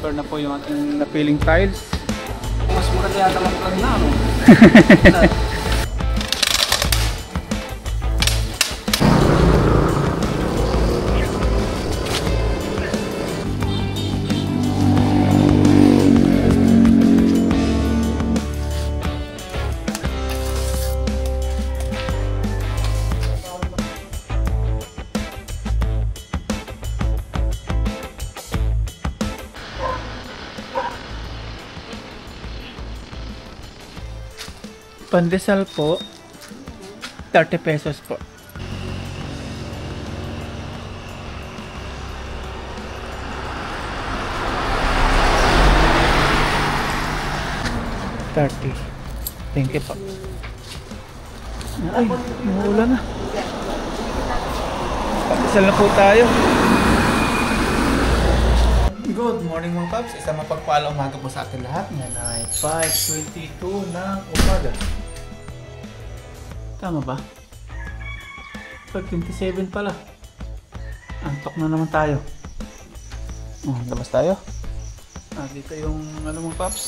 prepare na po yung ating napiling tiles. Mas maganda yata mag-vlog na, no? Pandesal po, 30 pesos po. Thank you po. Ay, umuulan na. Pandesal na po tayo. Good morning mga paps. Isang mapagpalang umaga po sa atin lahat. Ngayon ay 5:22 ng umaga. Tama ba? 5:27 pala. Antok na naman tayo. Labas tayo. Dito yung ano mga paps,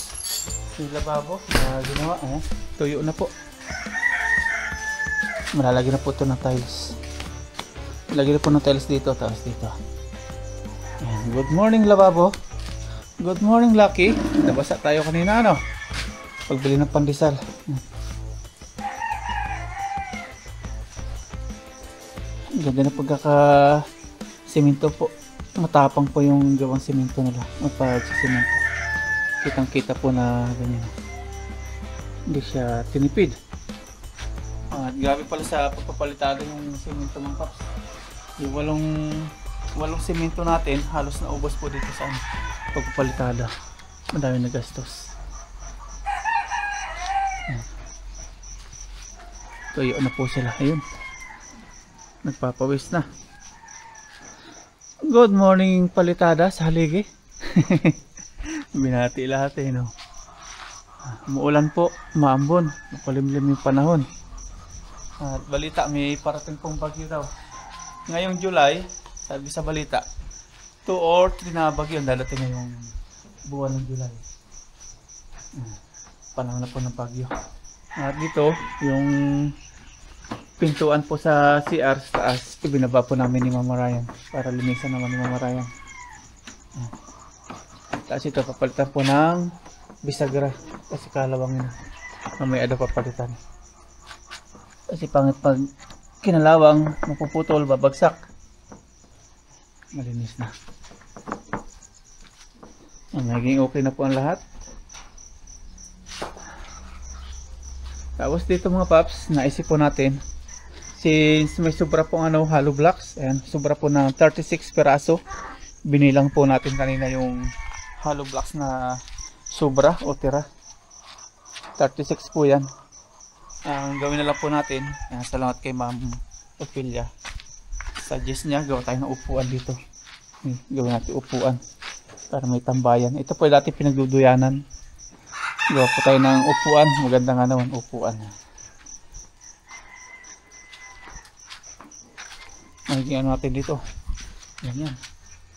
yung lababo na ginawa. Tuyo na po. Malalagyan na po ito ng tiles. Lagyan na po ng tiles dito, tapos dito. Ayan. Good morning lababo. Good morning Lucky. Nabasa tayo kanina ano? Pagbili ng pandesal. Ganda na pagkaka-simento po. Matapang po yung gawang simento nila. Magpag-simento. Kitang kita po na ganyan. Hindi siya tinipid. Grabe pala sa pagpapalitado yung simento mga paps. Yung walong simento natin, halos naubos po dito sa pagpapalitada. Madami na gastos. Tuyo na po sila. Ayun. Nagpapawis na. Good morning palitada sa haligi. Binati lahat no. Umuulan po, maambon, makulimlim yung panahon. At balita may parating pong bagyo daw. Ngayong July, sabi sa balita, 2 or 3 na bagyo dadating ngayong buwan ng July. Panahon na po ng bagyo. At dito, yung pintuan po sa CR sa taas, ibinaba po namin ni Mama Ryan para linisan naman ni Mama Ryan. Tapos ito papalitan po ng bisagra kasi kalawang na mamaya daw papalitan kasi pangit pag kinalawang mapuputol, babagsak. Malinis na. Naging okay na po ang lahat. Tapos dito mga paps, naisip po natin since may sobra pong hollow blocks, ayan, sobra po ng 36 peraso. Binilang po natin kanina yung hollow blocks na sobra o tira. 36 po yan. Ang gawin na lang po natin, ayan, salamat kay Ma'am Ophelia. Suggest niya, gawa tayo ng upuan dito. Gawin natin upuan para may tambayan. Ito po dati pinagduduyanan. Gawa po tayo ng upuan. Maganda nga naman upuan. Magiging natin dito. Yan.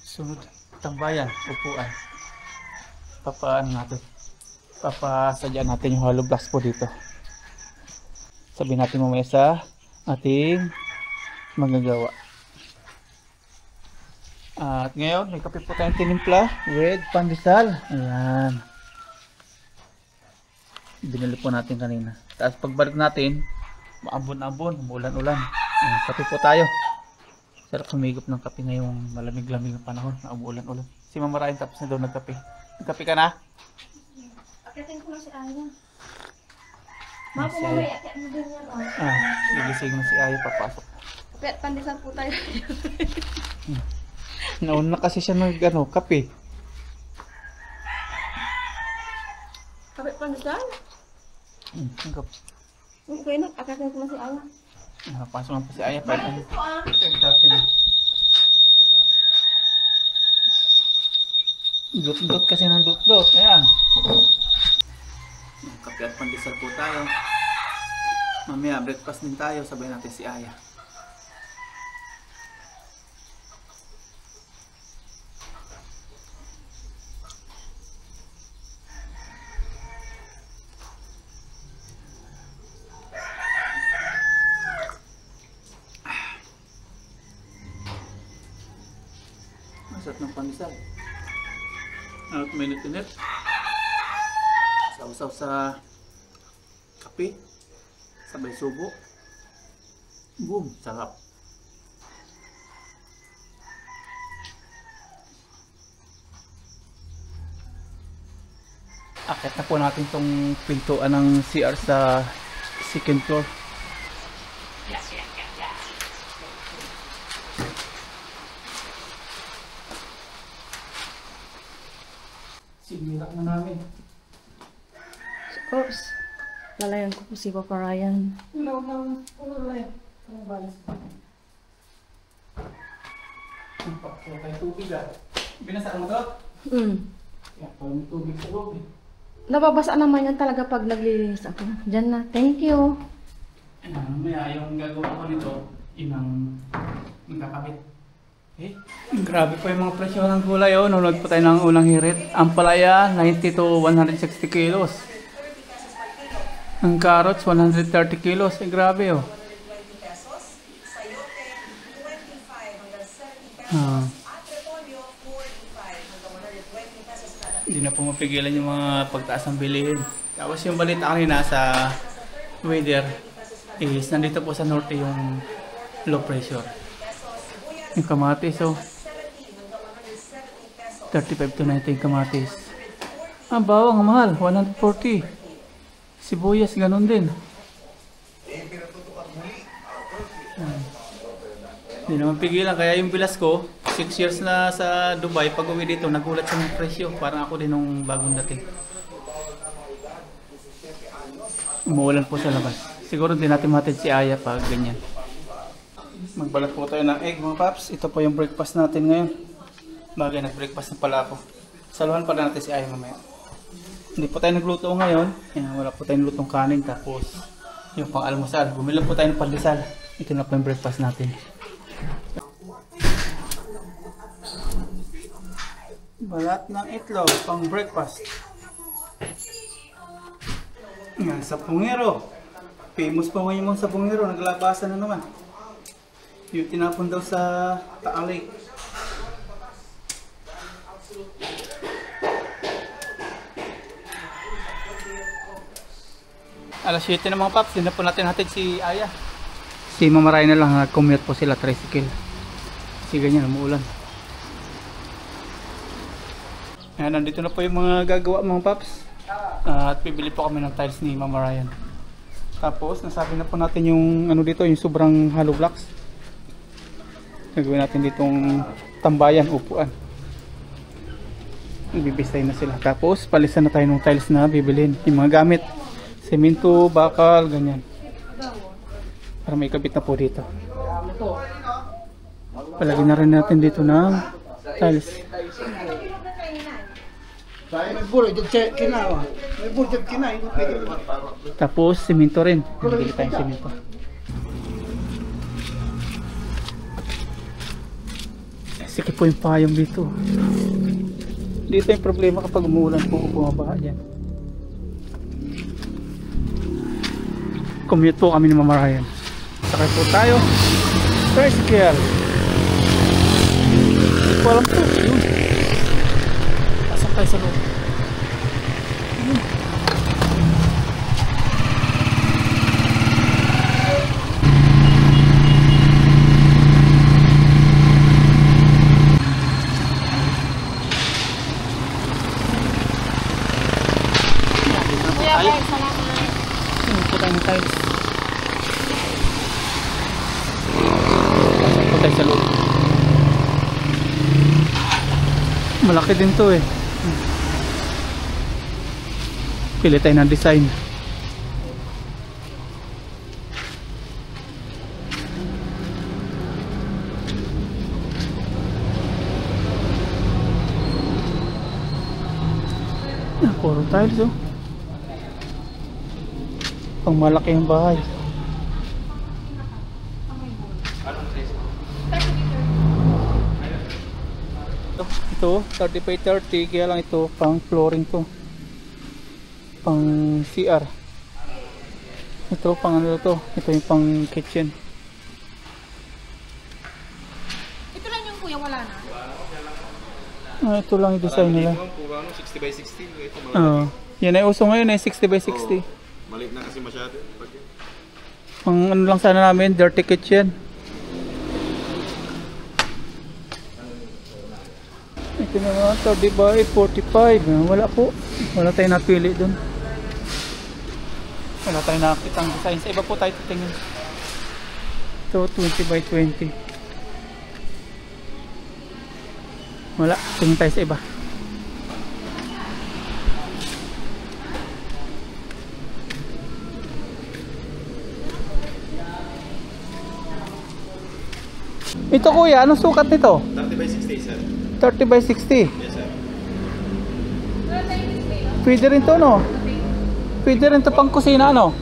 Sunod. Tambayan. Upuan. Papasadyaan natin yung hollow blocks po dito. Sabihin natin mamaya sa ating magagawa. At ngayon, may kape po tayong tinimpla with pandesal. Ayan. Binili po natin kanina. Tapos pagbalik natin, maambon-ambon, umulan-ulan. Kape po tayo. Sarap humigop ng kape ngayong malamig-lamig ng panahon na umulan-ulan. Si Mama Ryan tapos na daw nagkape. Nagkape ka na? Akitin ko na si Aya. Mamaya akitin mo din yan. Gigising na si Aya, papasok. Kape, pandesal po tayo. Nauna kasi siya kape. Kape pandesal? Okay na, akitin ko na si Aya. Pasok lang po si Aya. Bakit ito Dut-dut kasi ng dut-dut. Ayan. Kape at pandesal po tayo. Mamaya breakfast din tayo. Sabay natin si Aya. ng pandesal. At minute-minute. Sausaw sa kape. Sabay subo. Boom! Sarap. Akit na po natin tong pintuan ng CR sa second floor. Sinira na namin. Oops. Lalayan ko po si Papa Ryan. No. May tubig ah. Binasaan mo to? Kaya po may tubig sa loob eh. Nababasa naman yan talaga pag naglilinis ako. Diyan na. Thank you. Mamaya yung gagawin ko nito, inang magkakabit. Eh, grabe po yung mga presyo ng gulay. Oh. Nunod po tayo ng unang hirit. Ang palaya, 90 to 160 kilos. Ang carrots, 130 kilos. Eh, grabe oh. Hindi na po mapigilan yung mga pagtaas ng bilihin. Tapos yung balita kanina sa weather is nandito po sa norte yung low pressure. Yung kamatis oh. 35 to 90 yung kamatis. Ang bawang mahal, 140. Sibuyas ganun din. Hindi naman pigilan, kaya yung bilas ko 6 years na sa Dubai, pag uwi dito nagulat sa mga presyo, parang ako din nung bagong dating. Umuulan po sa labas. Siguro din natin matid si Aya pag ganyan. Magbalat po tayo ng egg mga paps. Ito po yung breakfast natin ngayon. Bagay nag-breakfast na pala ako. Saluhan pala natin si Aya mamaya. Hindi po tayo nagluto ngayon. Wala po tayong lutong kanin. Tapos yung pang almusal. Bumili po tayo ng pandesal. Ito na po yung breakfast natin. Balat ng itlog pang breakfast. Yan, sapungero. Famous pa ngayon yung sapungero. Naglabasan na naman. Yung tinapon daw sa Taal Lake. Alas 7 na mga paps. Hindi na po natin hatid si Aya. Si Mama Ryan na lang. Commute po sila tricycle. Kasi ganyan, umuulan. Ayan, nandito na po yung mga gagawa mga paps. At bibili po kami ng tiles ni Mama Ryan. Tapos nasabi na po natin yung ano dito, yung sobrang hollow blocks. Gagawin natin ditong tambayan, upuan. Bibistay na sila. Tapos palisan na tayo ng tiles na bibilhin. Yung mga gamit, semento, bakal, ganyan. Para may kabit na po dito. Palagyan na rin natin dito ng tiles. Tapos semento rin. Bibili tayong semento. Sikip po yung payong dito. Dito yung problema kapag umuulan po, bumabaha dyan. Commute po kami ni Mama Ryan. Sakay po tayo. Tricycle. Hindi ko alam po. Yun. Pasok tayo sa loob. Malaki din to eh. Pili tayo ng design. Puro tiles oh. Pang malaki yung bahay. Ito 35-30, kaya lang ito pang flooring to, pang CR. Ito pang ano to, ito yung pang kitchen. Ito lang yung kuya, wala na? Ito lang yung design nila. Puro ano, 60 by 60. Ito mga Oo. Yan ay uso ngayon ay 60 by 60. maliit na kasi masyado. Pang ano lang sana namin, dirty kitchen. Ito naman, 30 by 45. Wala po. Wala tayong napili dun. Wala tayong nakakitang design. Sa iba po tayo titingin. Ito, 20 by 20. Wala. Tingin tayo sa iba. Ito kuya, anong sukat nito? 30 by 60 sir. 30 by 60. Yes sir. Pwede rin to, no? Pwede rin to pang kusina, no?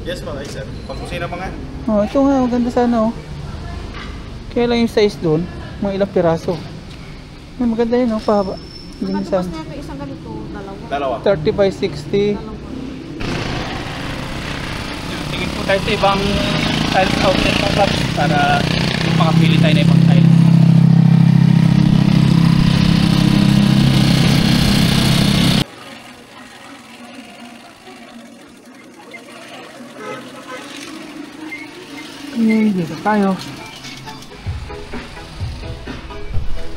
Yes mga sir. Pagkusina pa nga. Oh, ito nga, maganda sana, oh. Kaya lang yung size doon, mga ilang piraso. Ay, maganda yun, oh, pahaba. Hindi sana. Tapos na ito isang ganito, Dalawa. 30 by 60. Tingin po tayo sa ibang tiles outlet ng clubs para makapili tayo na ibang tiles. Dito tayo.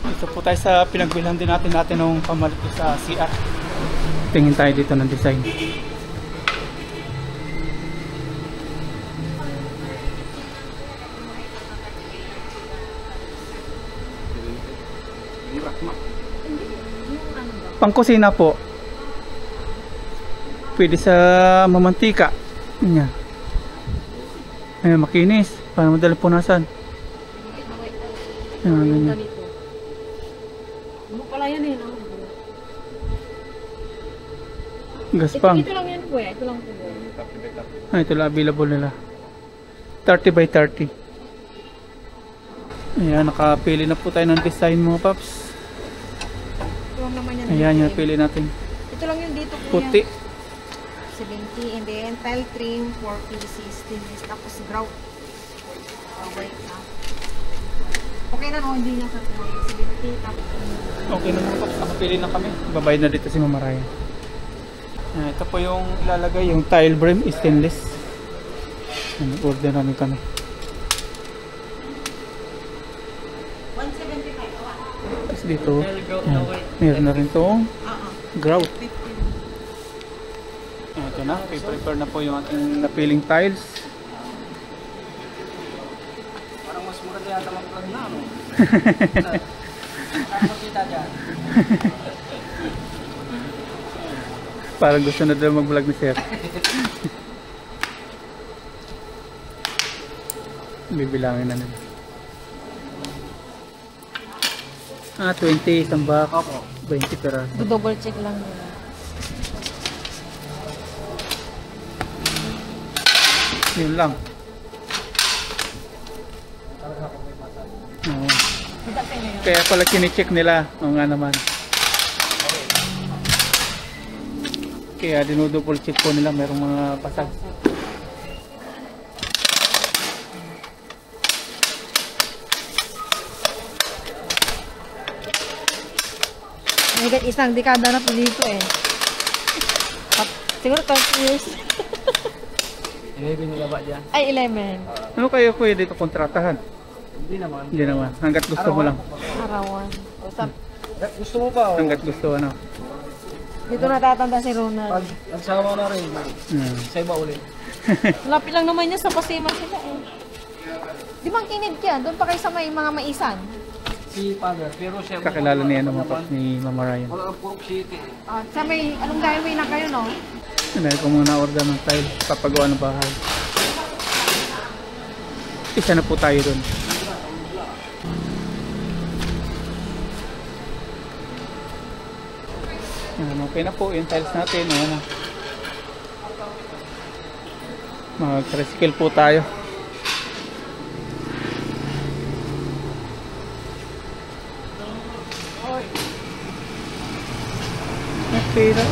Dito po tayo sa pinagbilhan din natin nung pamalit ko sa CR. Tingin tayo dito ng design. Pangkusina po. Pwede sa mamantika. Yan. Ayan, makinis. Para madaling punasan. Ayan, ganyan. Ano pala yan eh, no? Gaspang. Ito lang yan po eh. Ito lang po. Ito lang available nila. 30 by 30. Ayan, nakapili na po tayo ng design mga paps. Ito lang naman yan. Ayan, yung napili natin. Ito lang yung dito po Puti. yan. 70 and then tile trim 4 pieces stainless tapos grout. White na. Okay na no, hindi na sa 70 tapos Okay na mga paps, nakapili na kami. Babayad na dito si Mama Ryan. Ayan, ito po yung ilalagay, yung tile brim stainless. Ayan, order namin kami. 175. Tapos dito, ayan, meron na rin itong grout. Ayan, ito na, prepare na po yung ating napiling tiles. Parang mas maganda yata mag-vlog na ano. Saan makita dyan? Parang gusto na daw mag-vlog ni Sir. Bibilangin na nila. 20 isang box. Opo. 20 peraso. double check lang nila. Yun lang. Oo. Kaya pala kine-check nila. Oo nga naman. Kaya dinudouble check po nila. Merong mga pasag. Higit isang dekada na po dito eh. Siguro 30 years. 11 nila ba dyan? Ay, 11. Ano kayo kuya dito kontratahan? Hindi naman. Hindi naman. Hanggat gusto mo lang. Arawan. O, Gusto mo pa o? Hanggat gusto ano. dito natatanda si Pag Ronald. nagsawa na rin, sa iba ulit. Lapit lang naman niya sa Pasima sila eh. Di ba ang kinid yan? Doon pa kayo sa may mga maisan. Si Father, pero siya... Kakilala niya naman po ni Mama Ryan. Wala ang Purok City. Sa may, anong highway na kayo, no? Dahil ko muna order ng tile. Papagawa ng bahay. Isa na po tayo dun. Ayan, okay na po yung tiles natin. Ayan na. Mag-recycle po tayo. Okay na.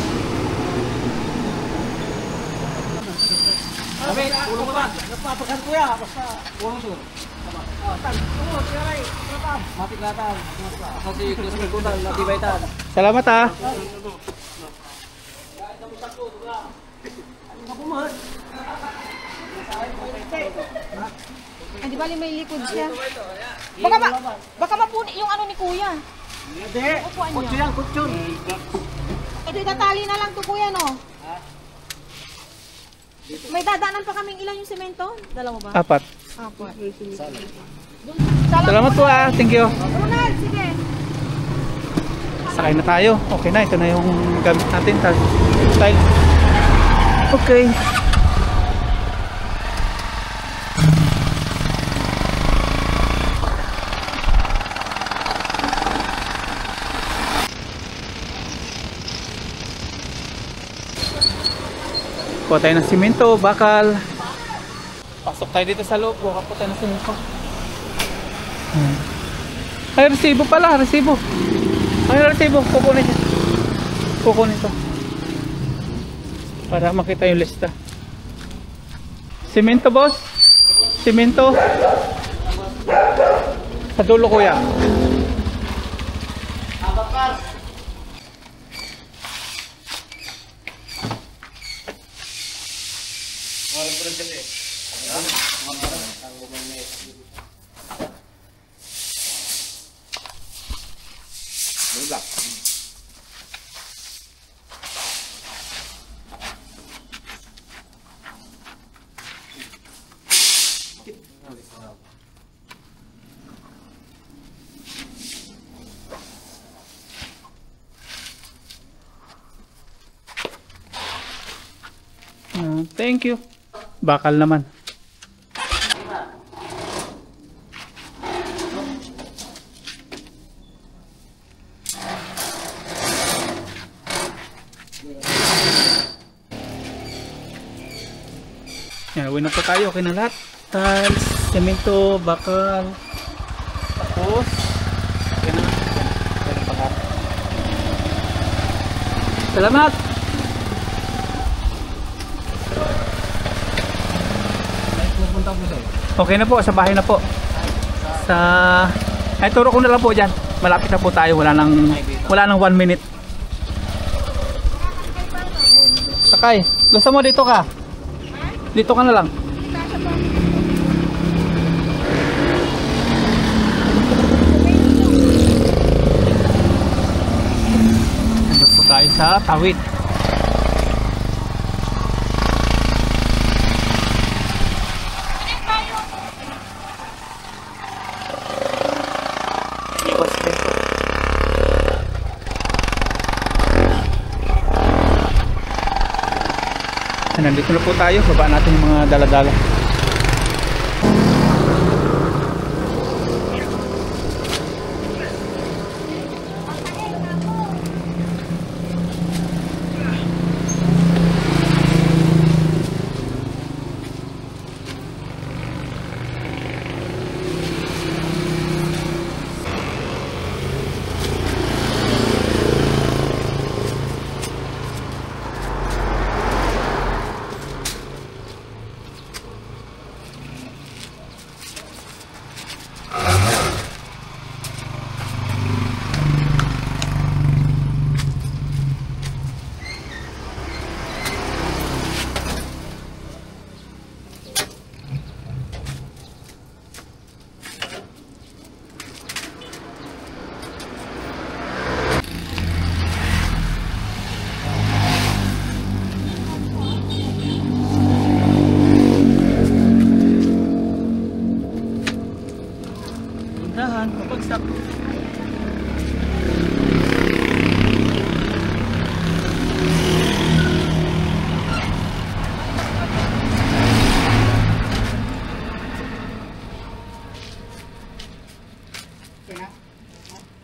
Sabi, ulo mo ba? Napapakan ko ya, basta ulo sur. Matiklatan. Kasi close ko kunan, matibaitan. Salamat ha. Ay, di bali may likod siya. Baka mapuni yung ano ni kuya. Hindi. Upuan niyo. Kutsun yan, kutsun. Ito itatali na lang to kuya, no? May dadaanan pa kaming ilan yung semento? Dalawa ba? 4. Apat. Salamat po ha. Thank you. Ronald, sige. Sakay na tayo. Okay na. Ito na yung gamit natin. Tiles. Okay. Kuha tayo ng simento, bakal. Pasok tayo dito sa loob. Kuha po tayo ng simento. Ay, resibo pala. Resibo. Ay, resibo. Kukunin siya. Kukunin to. Para makita yung lista. Simento, boss. Simento. Sa dulo, kuya. Thank you. Bakal naman. Yan, uwi na po tayo. Okay na lahat. Tiles, semento, bakal. Tapos, yan na. Yan ang bakal. Salamat! Okay na po, sa bahay na po. Ay, turo ko na lang po dyan. Malapit na po tayo. Wala nang 1 minute. Sakay. Gusto mo dito ka? Dito ka na lang. Nandito po tayo sa Tawid. Nandito na po tayo, baba natin yung mga dala-dala. Kapagsak.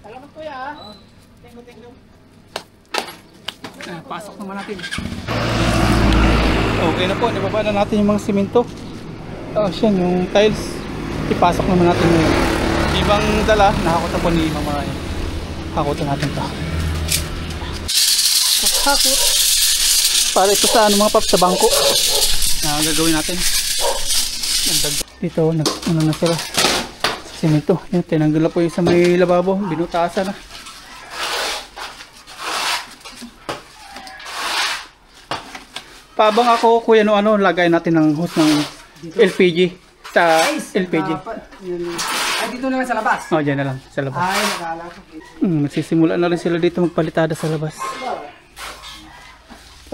Salamat kuya. Thank you. Pasok naman natin. Okay na po, nababa na natin yung mga simento. Yan, yung tiles. Ipasok naman natin ngayon. Ibang dala, nakakutan po ni mama. Hakutan natin to. Hakot. Para ito sa mga paps, sa bangko. Gagawin natin. Dito, ano na sila. Simento. Yan, tinanggal na po yung sa may lababo. Binutasan na. Paabang ako, kuya, lagay natin ng hose ng LPG. Sa LPG. Ay, dito naman sa labas. Oh, dyan na lang, sa labas. Ay, nakala ko. Magsisimula na rin sila dito magpalitada sa labas.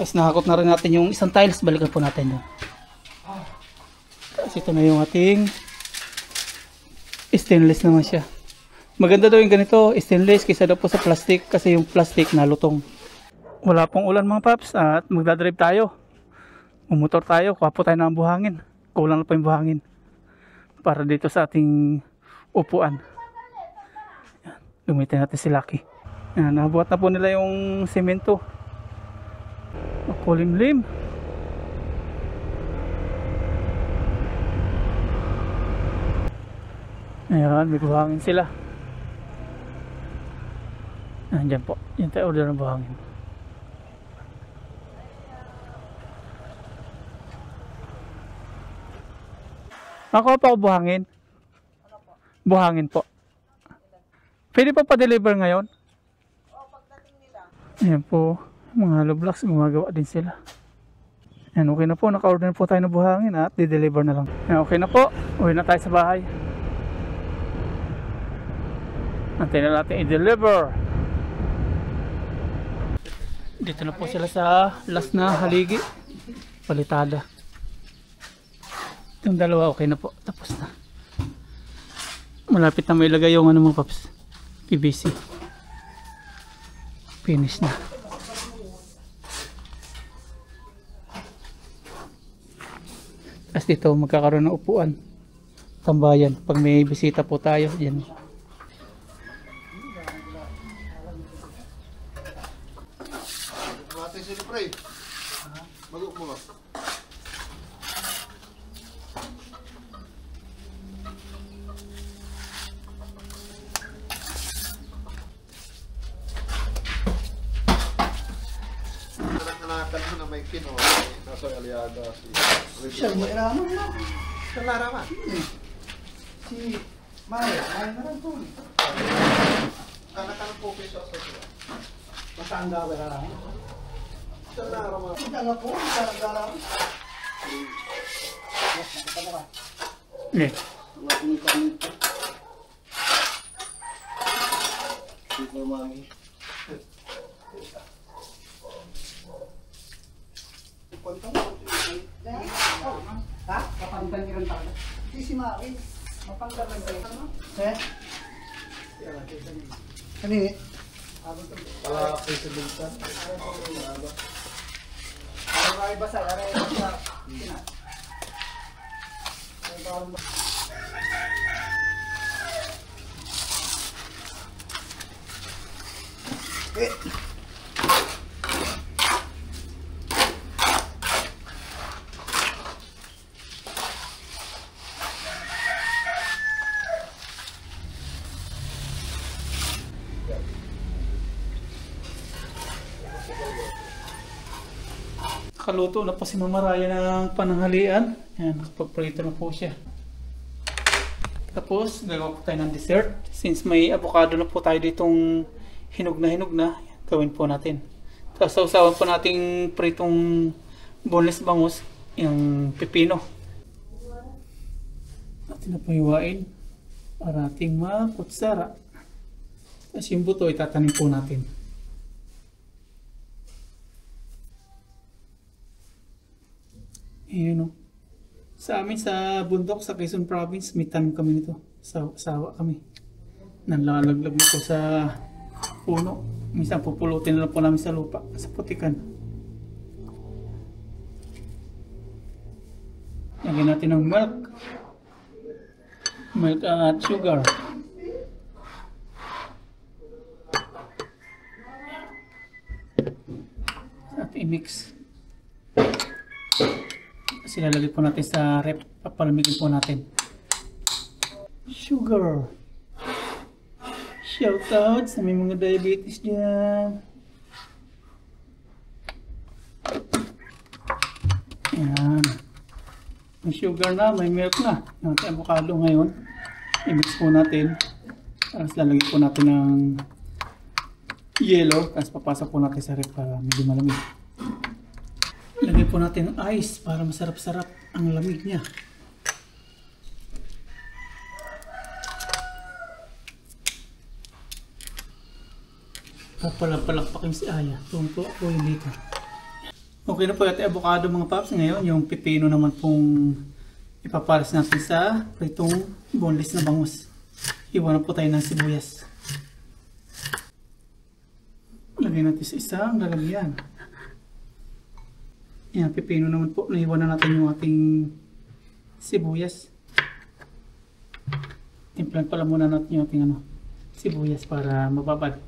Tapos nakakot na rin natin yung isang tiles. Balikan po natin doon. Tapos ito na yung ating stainless naman siya. Maganda daw yung ganito, stainless, kaysa daw po sa plastic. Kasi yung plastic nalutong. Wala pong ulan mga paps at magdadrive tayo. Mumotor tayo, kuha po tayo ng buhangin. Kulang na po yung buhangin para dito sa ating upuan. Yan, gamitin natin si Lucky. Yan, nabuhat na po nila yung semento. Makulimlim. Ayan, may buhangin sila. Andyan po, yan tayo order ng buhangin. Ako pa buhangin. Buhangin po. Pwede pa pa-deliver ngayon? O, pagdating nila. Ayan po, mga hollow blocks, gumagawa din sila. Ayan, okay na po, naka-order na po tayo ng buhangin at di-deliver na lang. Ayan, okay na po, uwi na tayo sa bahay. Antayin na natin i-deliver. Dito na po sila sa last na haligi. Palitada. Itong dalawa okay na po, tapos na. Malapit na may ilagay yung mga paps, PVC. Finish na. Tapos dito magkakaroon ng upuan, tambayan pag may bisita po tayo dyan. Anak-anakan mo na may kino, nasa aliada si... Siya, may raman na. Siya laraman. Si Maya, Maya na lang po. Anak-anak po piso sa siya. Matanda ba raman? Siya laraman. Hindi nga po, matanda raman. Eh, Dito mami. Ha? Kapanggan niyo rin talaga? Hindi si Maki. Mapanggan lang kayo. Eh? Kanini? Wala kayo sa bintan. Aray basa, aray basa. kaluto na po si Mama Raya ng pananghalian. Ayan, nakapagprito na po siya. Tapos, gagawa po tayo ng dessert. Since may avocado na po tayo ditong hinog na, gawin po natin. Tapos, sausawan po nating pritong boneless bangus, yung pipino. Natin na po iwain para ating makutsara. Tapos yung buto, itatanim po natin. Ayan o. Sa amin sa bundok, sa Quezon Province, may tanim kami nito. Sawa kami. Nalalaglag na po sa puno. Minsan pupulutin na lang po namin sa lupa, sa putikan. Lagyan natin ng milk. Milk at sugar. At i-mix. Silalagay po natin sa rep, papalamigin po natin. Sugar. Shoutout sa may mga diabetes dyan. Ayan. May sugar na, may milk na. Yung ating avocado ngayon. I-mix po natin. Tapos lalagyan po natin ng yellow. Tapos papasok po natin sa ref para medyo malamig. Lagyan po natin ng ice para masarap-sarap ang lamig niya. Palakpakin si Aya. Tuwang-tuwa po yun dito. Okay na po yung avocado mga paps. Ngayon, yung pipino naman pong ipapares natin sa pritong boneless na bangus. Iwan na po tayo ng sibuyas. Lagyan natin sa isang lalagyan. Yan, pipino naman po. Naiwan na natin yung ating sibuyas. Timplan pala muna natin yung ating sibuyas para mababad.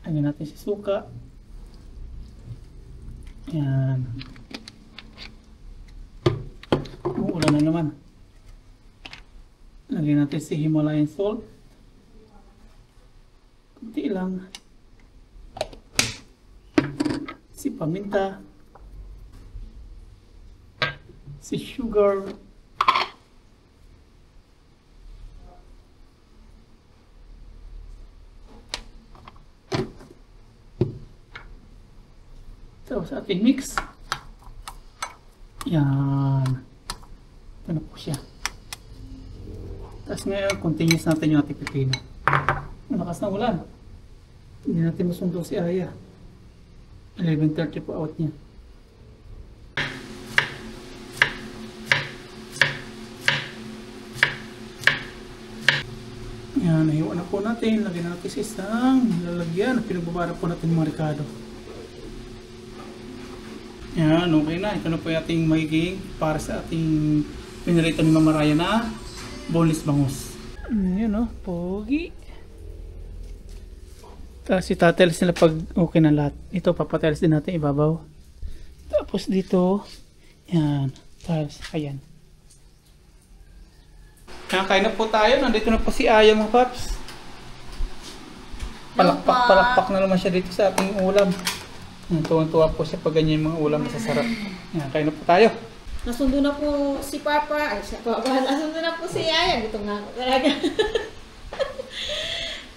Lagyan natin si suka. Yan. Uulan na naman. Lagyan natin si Himalayan salt. Kunti lang. Si paminta. Si sugar. Tapos ating mix. Yan. Ito na po siya. Tapos ngayon, continuous natin yung ating pipino. Malakas na ulan. Hindi natin masundo si Aya. 11:30 po out niya. Yan, nahiwa na po natin. Lagyan natin sa isang lalagyan. Pinagbabara po natin yung mga ricado. Yan, okay na. Ito na po yung ating magiging para sa ating pinarito ni Mama Raya na boneless bangus. Yan o, pogi. Tapos itatiles nila pag okay na lahat. Ito, papatiles din natin ibabaw. Tapos dito, yan, tiles, ayan. Kain na po tayo. Nandito na po si Aya mga paps. Palakpak na naman siya dito sa ating ulam. Tuwang-tuwa po siya pag ganyan yung mga ulam masasarap. Yan, kain na po tayo. Nasundo na po si Papa. Ay, siya Papa. Nasundo na po si Aya. Dito nga ako talaga.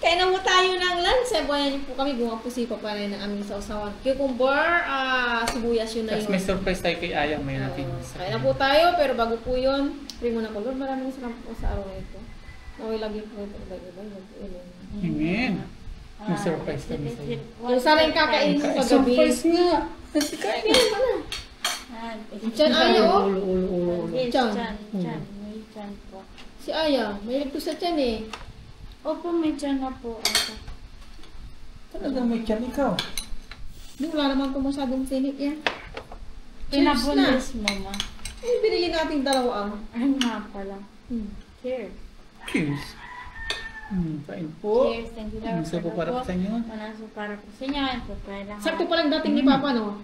Kaya na po tayo ng lunch. Sabayan niyo po kami. Gumawa po si Papa rin ng aming sausawan. Cucumber, sibuyas yun na yun. Tapos may surprise tayo kay Aya. May natin. Kaya na po tayo. Pero bago po yun, pray muna ko. Lord, maraming salamat po sa araw na ito. Naway lagi po ito. Amen. May surprise kami sa'yo. Kung sana yung kakainin mo paggabi. Surprise nga! Kasi kain na. Diyan Aya, oh. Ulo. Chan. May chan po. Si Aya, may ligto sa tiyan eh. Opo, may chan na po ako. Talagang may tiyan ikaw. Di, wala naman ito masyadong tinik yan. Pinabunlis mo, ma. Eh, binili natin dalawa ah. Ay, nga pala. Cheers. Cheers. Kain po. Cheers. Thank you, Lord. Isa po para po sa inyo. Manaso para po sa inyo. Ito pa lang. Sakto pa lang dating ni Papa, no?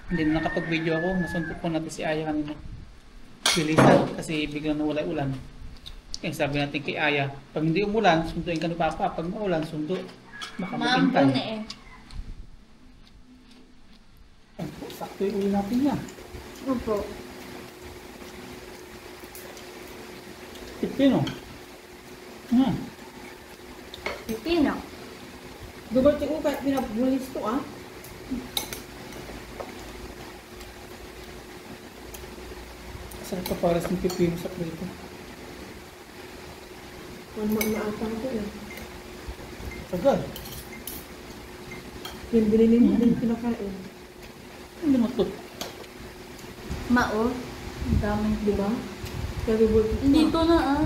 Hindi na nakapag-video ako. Nasuntok po natin si Aya kanina. Bilisan kasi biglang nawala ulan. Kaya sabi natin kay Aya, pag hindi umulan, sunduin ka ni Papa. Pag maulan, sundo. Baka Maambon maghintay. eh. Sakto yung uwi natin niya. Opo. Pipino. Pipino. Dugot yung kahit pinabulis to ah. Sarap pa para sa pipino sa prito. Maatang ko eh. Tagal. Yung binili mo, yung pinakain. Hindi mo ito. Mao. Ang dami. Diba? Terrible. Dito na ah.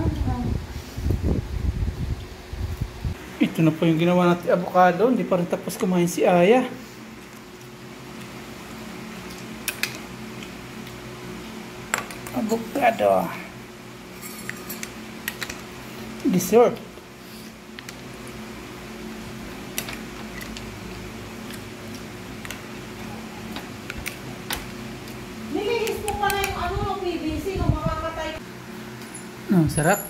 Ito na po yung ginawa natin avocado. Hindi pa rin tapos kumain si Aya. Avocado. Dessert. Nililis mo pala yung PVC, no makakatay. Sarap.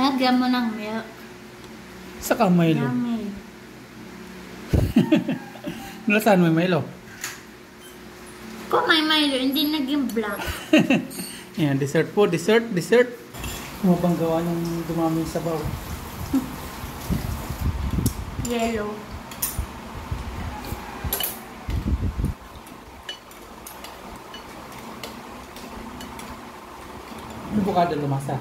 Lagyan mo ng milk. Saka Milo. Yummy. Nasaan may Milo? Kung may Milo, hindi naging black. Ayan, dessert po, dessert. Ano bang gawa ng dumami sa sabaw? Yellow. Avocado lumasa.